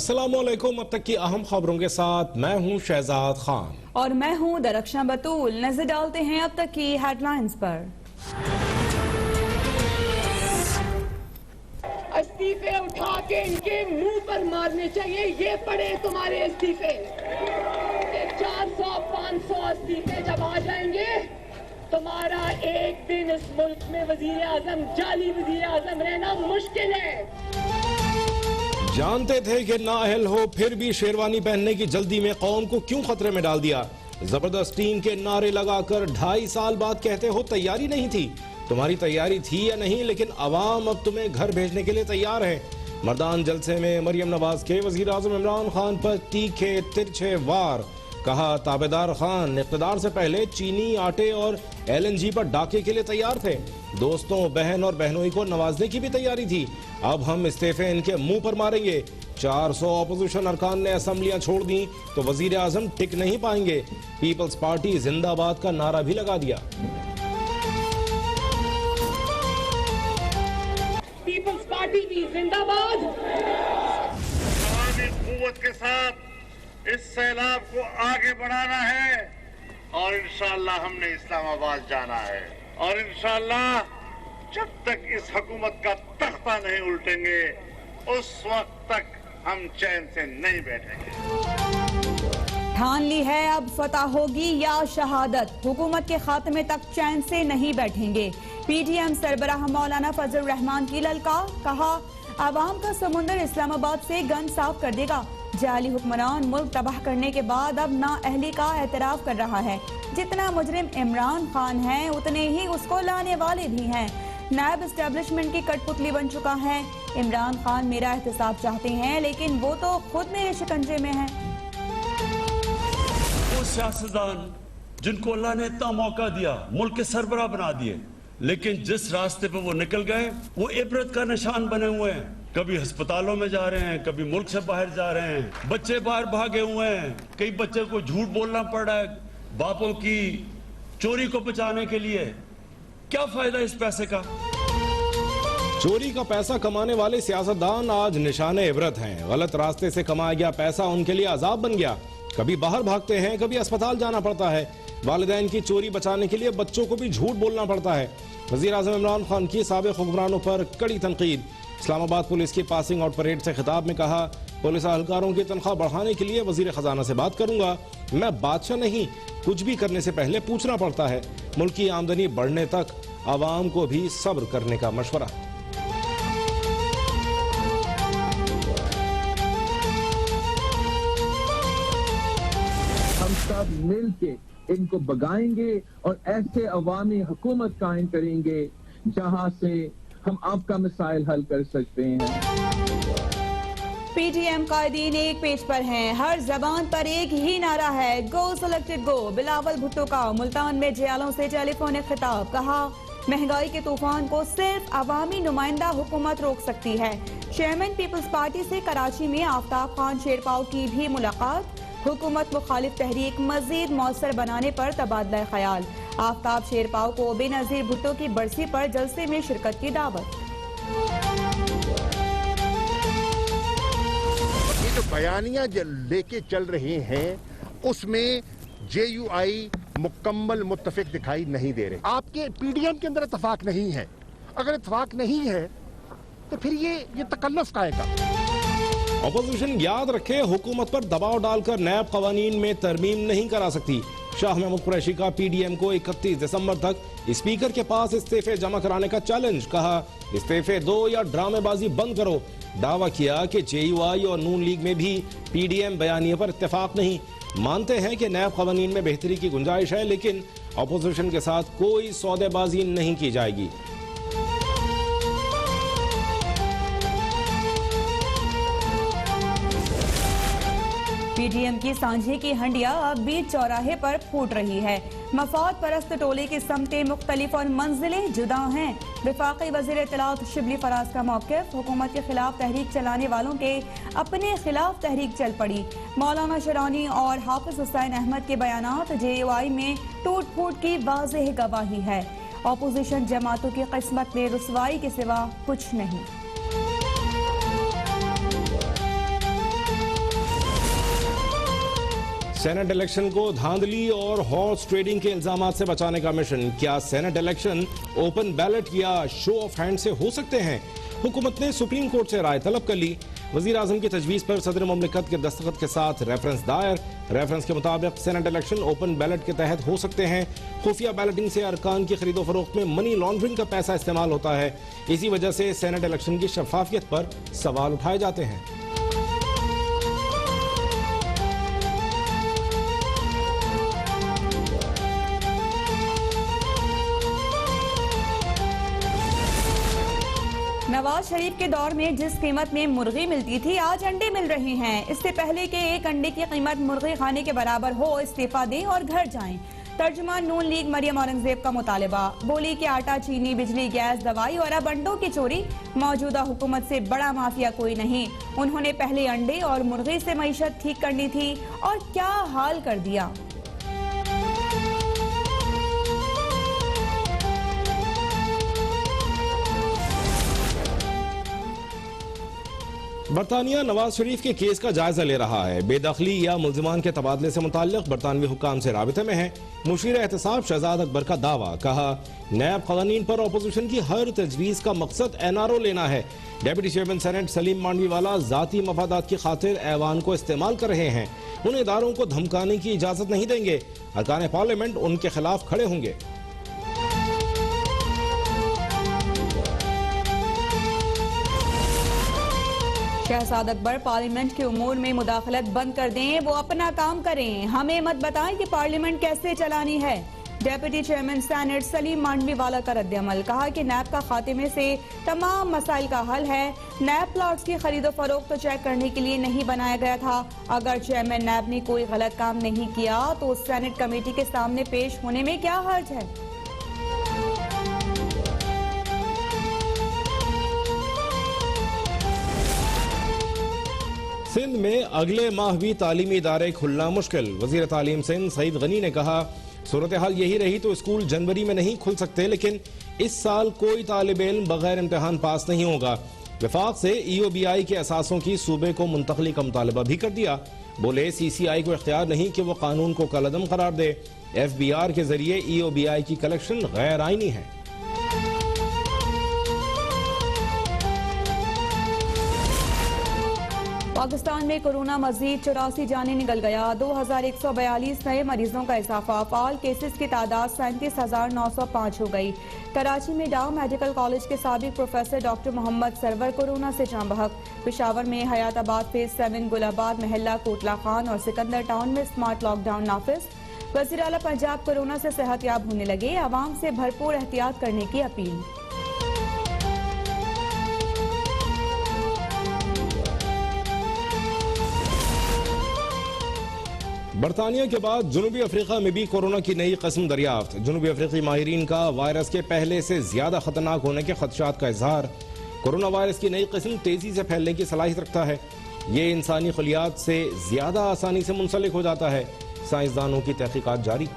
अस्सलामुअलैकुम। अब तक की अहम खबरों के साथ मैं हूं शहजाद खान और मैं हूं दरख्शां बतूल। नजर डालते हैं अब तक की हेडलाइंस पर। इस्तीफे उठा के इनके मुंह पर मारने चाहिए। ये पड़े तुम्हारे इस्तीफे। 400-500 इस्तीफे जब आ जाएंगे, तुम्हारा एक दिन इस मुल्क में वजीर आजम, जाली वजीर आजम रहना मुश्किल है। जानते थे कि नाअहल हो, फिर भी शेरवानी पहनने की जल्दी में कौम को क्यों खतरे में डाल दिया। जबरदस्त टीम के नारे लगाकर 2.5 साल बाद कहते हो तैयारी नहीं थी। तुम्हारी तैयारी थी या नहीं, लेकिन अवाम अब तुम्हें घर भेजने के लिए तैयार है। मर्दान जलसे में मरियम नवाज के वजीर आजम इमरान खान पर तीखे तिरछे वार। कहा ताबेदार खान इक़्तिदार से पहले चीनी, आटे और LNG पर डाके के लिए तैयार थे। दोस्तों, बहन और बहनोई को नवाजने की भी तैयारी थी। अब हम इस्तीफे इनके मुंह पर मारेंगे। 400 अपोजिशन अरकान ने असम्बलियां छोड़ दी तो वजीर आजम टिक नहीं पाएंगे। पीपल्स पार्टी जिंदाबाद का नारा भी लगा दिया। पीपल्स पार्टी भी जिंदाबाद। कुव्वत के साथ इस सैलाब को आगे बढ़ाना है और इंशाअल्लाह हमने इस्लामाबाद जाना है। और इंशाअल्लाह जब तक इस हुकूमत का तख्ता नहीं उल्टेंगे, उस वक्त तक हम चैन से नहीं बैठेंगे। ठान ली है, अब फतह होगी या शहादत। हुकूमत के खात्मे तक चैन से नहीं बैठेंगे। PDM सरबराह मौलाना फजल रहमान की ललकार। कहा आवाम का समुंदर इस्लामाबाद से गंद साफ कर देगा। जाली हुक्मरान मुल्क तबाह करने के बाद अब नाअहली का एतराफ कर रहा है। जितना मुजरिम इमरान खान है, उतने ही उसको लाने वाले भी हैं। नायब एस्टेब्लिशमेंट की कठपुतली बन चुका है। इमरान खान मेरा एहतसाब चाहते हैं, लेकिन वो तो खुद मेरे शिकंजे में है। वो सियासतदान जिनको अल्लाह ने इतना मौका दिया, मुल्क के सरबराह बना दिए, लेकिन जिस रास्ते पे वो निकल गए वो इबरत का निशान बने हुए हैं। कभी अस्पतालों में जा रहे हैं, कभी मुल्क से बाहर जा रहे हैं, बच्चे बाहर भागे हुए हैं। कई बच्चे को झूठ बोलना पड़ रहा है बापों की चोरी को बचाने के लिए। क्या फायदा इस पैसे का? चोरी का पैसा कमाने वाले सियासतदान आज निशाने इबरत हैं। गलत रास्ते से कमाया गया पैसा उनके लिए अजाब बन गया। कभी बाहर भागते हैं, कभी अस्पताल जाना पड़ता है। वालिदैन की चोरी बचाने के लिए बच्चों को भी झूठ बोलना पड़ता है। वजीर आजम इमरान खान की साबिक हुक्मरानों पर कड़ी तनकीद। इस्लामाबाद पुलिस की पासिंग आउट परेड से खिताब में कहा, पुलिस अहलकारों की तनख्वाह बढ़ाने के लिए वजीर खजाना से बात करूंगा। मैं बादशाह नहीं, कुछ भी करने से पहले पूछना पड़ता है। मुल्क की आमदनी बढ़ने तक आवाम को भी सब्र करने का मशवरा। हम सब मिल के इनको भगाएंगे और ऐसे अवामी हुकूमत कायम करेंगे जहां से हम आपका मसाइल हल कर सकते हैं। PDM कायदीन एक पेज पर हैं। हर जबान पर एक ही नारा है, गो सिलेक्टेड गो। बिलावल भुट्टो का मुल्तान में जयालों से टेलीफोनिक खिताब। कहा महंगाई के तूफान को सिर्फ अवामी नुमाइंदा हुकूमत रोक सकती है। चेयरमैन पीपल्स पार्टी से कराची में आफ्ताब खान शेरपाव की भी मुलाकात। हुकूमत मुखालिफ तहरीक मजीद मौसर बनाने पर तबादला ख्याल। आफ्ताब शेरपाव को बेनजीर भुट्टो की बरसी पर जलसे में शिरकत की दावत। ये जो बयानियां लेके चल रहे हैं उसमें JUI मुकम्मल मुत्तफिक दिखाई नहीं दे रहे। आपके PDM के अंदर इत्तफाक नहीं है। अगर इत्तफाक नहीं है तो फिर ये तकल्लुफ का है। अपोजिशन याद रखे, हुकूमत पर दबाव डालकर नैब कवानीन में तरमीम नहीं करा सकती। शाह महमूद कुरैशी का PDM को 31 दिसंबर तक स्पीकर के पास इस्तीफे जमा कराने का चैलेंज। कहा इस्तीफे दो या ड्रामेबाजी बंद करो। दावा किया कि JUI और नून लीग में भी PDM बयानिए पर इत्तेफाक नहीं। मानते हैं कि नैब कवानीन में बेहतरी की गुंजाइश है, लेकिन अपोजिशन के साथ कोई सौदेबाजी नहीं की जाएगी। PDM की सांझे की हंडिया अब भी चौराहे पर फूट रही है। मफाद परस्त टोले की समतें मुख्तलिफ और मंजिलें जुदा हैं। वफाकी वज़ीर इत्तलात शिबली फराज का मौक़िफ़, हुकूमत के खिलाफ तहरीक चलाने वालों के अपने खिलाफ तहरीक चल पड़ी। मौलाना शरानी और हाफिज हुसैन अहमद के बयानात JUI में टूट फूट की वाज़ेह गवाही है। अपोजिशन जमातों की किस्मत में रुसवाई के सिवा कुछ नहीं। सेनेट इलेक्शन को धांधली और हॉर्स ट्रेडिंग के इल्जामात से बचाने का मिशन। क्या सेनेट इलेक्शन ओपन बैलेट या शो ऑफ हैंड से हो सकते हैं? हुकूमत ने सुप्रीम कोर्ट से राय तलब कर ली। वजीर आजम की तजवीज़ पर सदर मुमलिकत के दस्तखत के साथ रेफरेंस दायर। रेफरेंस के मुताबिक सेनेट इलेक्शन ओपन बैलेट के तहत हो सकते हैं। खुफिया बैलेटिंग से अरकान की खरीदो फरोख्त में मनी लॉन्ड्रिंग का पैसा इस्तेमाल होता है। इसी वजह से सेनेट इलेक्शन की शफाफियत पर सवाल उठाए जाते हैं। नवाज शरीफ के दौर में जिस कीमत में मुर्गी मिलती थी, आज अंडे मिल रहे हैं। इससे पहले कि एक अंडे की कीमत मुर्गी खाने के बराबर हो, इस्तीफा दें और घर जाएं। तर्जुमान नून लीग मरियम औरंगजेब का मुतालबा। बोली कि आटा, चीनी, बिजली, गैस, दवाई और अब अंडों की चोरी। मौजूदा हुकूमत से बड़ा माफिया कोई नहीं। उन्होंने पहले अंडे और मुर्गी से मईशत ठीक करनी थी और क्या हाल कर दिया। बरतानिया नवाज शरीफ के केस का जायजा ले रहा है। बेदखली या मुल्जिमान के तबादले से मुताल्लिक बरतानवी हुक्काम से राबिते में है। मुशीर एहतसाब शहजाद अकबर का दावा। कहा, नैब क़वानीन पर अपोजिशन की हर तजवीज़ का मकसद एनआरओ लेना है। Deputy chairman senate Saleem Mandviwala जाती मफादात की खातिर ऐवान को इस्तेमाल कर रहे हैं। उन इदारों को धमकाने की इजाजत नहीं देंगे। अरकान पार्लियामेंट उनके खिलाफ खड़े होंगे। शहजाद अकबर पार्लियामेंट के उमूर में मुदाखलत बंद कर दें, वो अपना काम करें। हमें मत बताएं कि पार्लियामेंट कैसे चलानी है। Deputy chairman senate Saleem Mandviwala का रद्द-ए-अमल। कहा कि नैब का खात्मे से तमाम मसाइल का हल है। नैब प्लॉट्स की खरीदो फरोख्त तो चेक करने के लिए नहीं बनाया गया था। अगर चेयरमैन नैब ने कोई गलत काम नहीं किया तो सेनेट कमेटी के सामने पेश होने में क्या हर्ज है। सिंध में अगले माह भी तालीमी इदारे खुलना मुश्किल। वजीर तालीम सिंध सईद गनी ने कहा, सूरत हाल यही रही तो स्कूल जनवरी में नहीं खुल सकते, लेकिन इस साल कोई तालिब इल्म बगैर इम्तिहान पास नहीं होगा। वफाक से EOBI के असासों की सूबे को मुंतकली का मुतालबा भी कर दिया। बोले, CCI को इख्तियार नहीं कि वो कानून को कलअदम करार दे। FBR के जरिए EOBI की कलेक्शन गैर आईनी है। पाकिस्तान में कोरोना मजीद 84 जाने निकल गया। 2142 नए मरीजों का इजाफा। फाल केसेस की तादाद 37,905 हो गई। कराची में डाउ मेडिकल कॉलेज के साबिक professor doctor Mohammad Sarwar corona से जाँ बहक। पेशावर में हयाताबाद फेज 7, गुलाबाद, महल्ला, कोटला खान और सिकंदर टाउन में स्मार्ट लॉकडाउन नाफिज। वज़ीर आला पंजाब कोरोना से सेहतयाब होने लगे। आवाम से भरपूर एहतियात करने की अपील। बरतानिया के बाद जनूबी अफ्रीका में भी कोरोना की नई किस्म दरियाफ्त। जनूबी अफ्रीकी माहिरीन का वायरस के पहले से ज्यादा खतरनाक होने के खदशात का इजहार। कोरोना वायरस की नई किस्म तेजी से फैलने की सलाहियत रखता है। ये इंसानी खलियात से ज्यादा आसानी से मुंसलिक हो जाता है। साइंसदानों की तहकीकात जारी।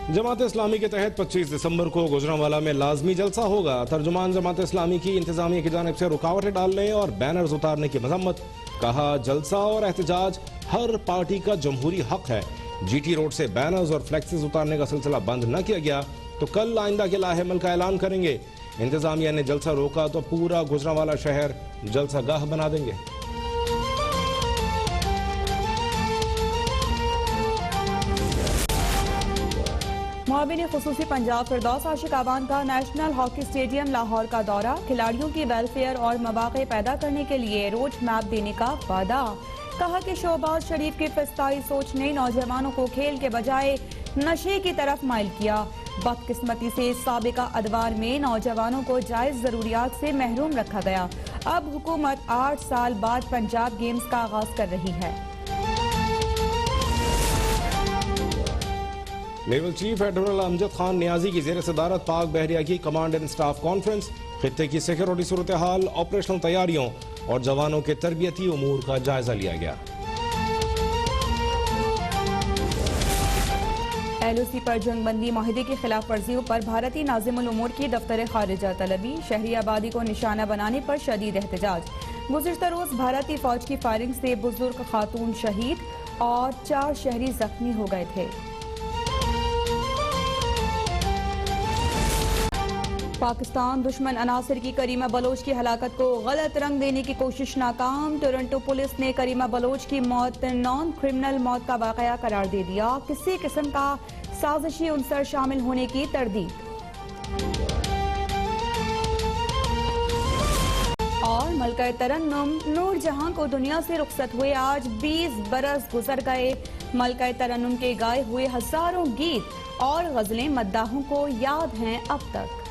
जमात इस्लामी के तहत 25 दिसंबर को गुजरांवाला में लाजमी जलसा होगा। तर्जुमान जमात इस्लामी की इंतजामिया की जानिब से रुकावटें डालने और बैनर्स उतारने की मजम्मत। कहा, जलसा और एहतजाज हर पार्टी का जमहूरी हक है। GT रोड से बैनर्स और फ्लेक्सेस उतारने का सिलसिला बंद न किया गया तो कल आइंदा के लाहेमल का ऐलान करेंगे। इंतजामिया ने जलसा रोका तो पूरा गुजरांवाला शहर जलसा गाह बना देंगे। मुआविन खुसूसी पंजाब फिरदौस आशिक आवान का नेशनल हॉकी स्टेडियम लाहौर का दौरा। खिलाड़ियों की वेलफेयर और मौके पैदा करने के लिए रोड मैप देने का वादा। कहा कि शहबाज शरीफ की फिस्ताई सोच ने नौजवानों को खेल के बजाय नशे की तरफ माइल किया। बदकिस्मती से साबिका अदवार में नौजवानों को जायज जरूरियात से महरूम रखा गया। अब हुकूमत 8 साल बाद पंजाब गेम्स का आगाज कर रही है। Naval chief admiral Amjad Khan Niazi की ज़ेर सदारत पाक बहरिया की कमांड एंड स्टाफ कॉन्फ्रेंस। खित्ते की सिक्योरिटी सूरत हाल, ऑपरेशनल तैयारियों और जवानों के तरबियती उमूर का जायजा लिया गया। LOC पर जंगबंदी माहिदे की खिलाफ वर्जियों पर भारतीय नाज़िमुल उमूर की दफ्तर खारिजा तलबी, शहरी आबादी को निशाना बनाने पर शदीद एहतजाज। गुज़िश्ता रोज भारतीय फौज की फायरिंग से बुजुर्ग खातून शहीद और 4 शहरी जख्मी हो गए थे। पाकिस्तान दुश्मन अनासर की करीमा बलोच की हलाकत को गलत रंग देने की कोशिश नाकाम। टोरंटो पुलिस ने करीमा बलोच की मौत नॉन क्रिमिनल मौत का वाकया करार दे दिया। किसी किस्म का साजिशी उनसर शामिल होने की तरदीद। और मलका तरन्नुम नूर जहां को दुनिया से रुखसत हुए आज 20 बरस गुजर गए। मलका तरन्नुम के गाए हुए हजारों गीत और गजलें मद्दाहों को याद हैं अब तक।